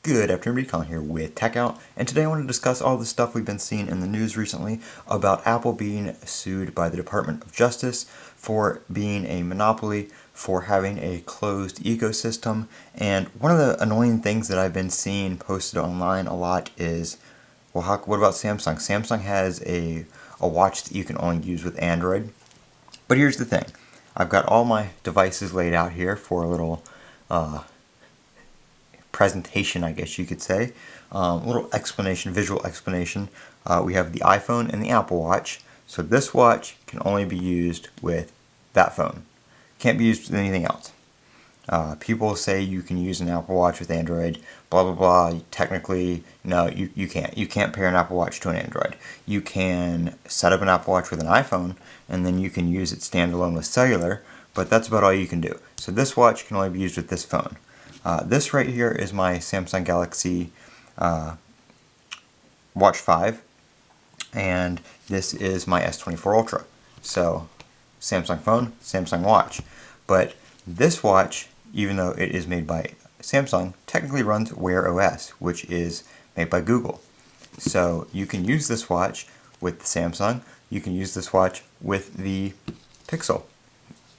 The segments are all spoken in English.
Good afternoon, Colin here with Techout, and today I want to discuss all the stuff we've been seeing in the news recently about Apple being sued by the Department of Justice for being a monopoly, for having a closed ecosystem. And one of the annoying things that I've been seeing posted online a lot is, well, what about Samsung? Samsung has a watch that you can only use with Android. But here's the thing. I've got all my devices laid out here for a little presentation, I guess you could say. Little explanation, visual explanation. We have the iPhone and the Apple Watch. So this watch can only be used with that phone. Can't be used with anything else. People say you can use an Apple Watch with Android, blah blah blah. Technically, no, you can't. You can't pair an Apple Watch to an Android. You can set up an Apple Watch with an iPhone, and then you can use it standalone with cellular, but that's about all you can do. So this watch can only be used with this phone. This right here is my Samsung Galaxy Watch 5, and this is my S24 Ultra. So Samsung phone, Samsung watch. But this watch, even though it is made by Samsung, technically runs Wear OS, which is made by Google. So you can use this watch with the Samsung, you can use this watch with the Pixel,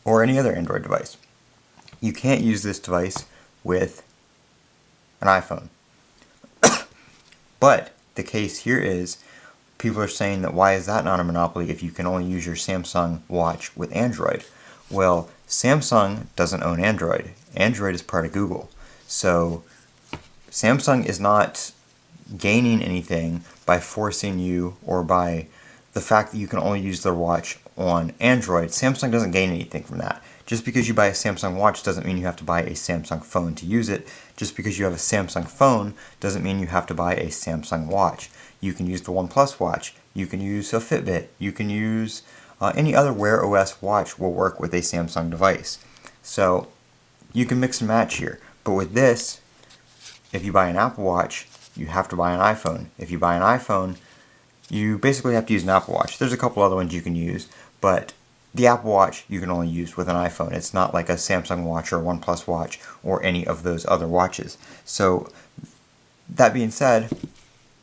or any other Android device. You can't use this device with an iPhone. But the case here is, people are saying that why is that not a monopoly if you can only use your Samsung watch with Android? Well, Samsung doesn't own Android. Android is part of Google. So Samsung is not gaining anything by forcing you, or by the fact that you can only use their watch on Android. Samsung doesn't gain anything from that. Just because you buy a Samsung watch doesn't mean you have to buy a Samsung phone to use it. Just because you have a Samsung phone doesn't mean you have to buy a Samsung watch. You can use the OnePlus watch. You can use a Fitbit. You can use any other Wear OS watch will work with a Samsung device. So you can mix and match here. But with this, if you buy an Apple Watch, you have to buy an iPhone. If you buy an iPhone, you basically have to use an Apple Watch. There's a couple other ones you can use, but the Apple Watch you can only use with an iPhone. It's not like a Samsung watch or a OnePlus watch or any of those other watches. So that being said,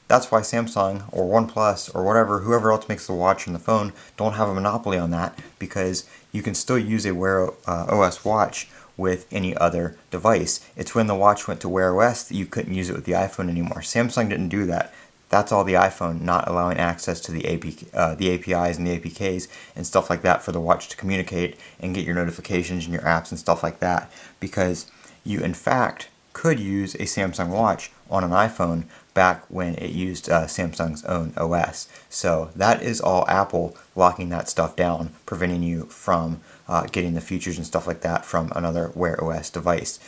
that's why Samsung or OnePlus or whoever else makes the watch and the phone don't have a monopoly on that, because you can still use a Wear OS watch with any other device. It's when the watch went to Wear OS that you couldn't use it with the iPhone anymore. Samsung didn't do that. That's all the iPhone, not allowing access to the APIs and the APKs and stuff like that for the watch to communicate and get your notifications and your apps and stuff like that. Because you, in fact, could use a Samsung watch on an iPhone back when it used Samsung's own OS. So that is all Apple locking that stuff down, preventing you from getting the features and stuff like that from another Wear OS device.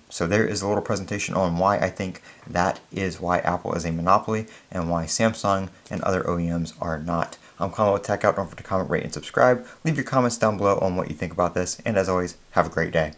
So there is a little presentation on why I think that is why Apple is a monopoly and why Samsung and other OEMs are not. I'm Colin with Techout. Don't forget to comment, rate, and subscribe. Leave your comments down below on what you think about this, and as always, have a great day.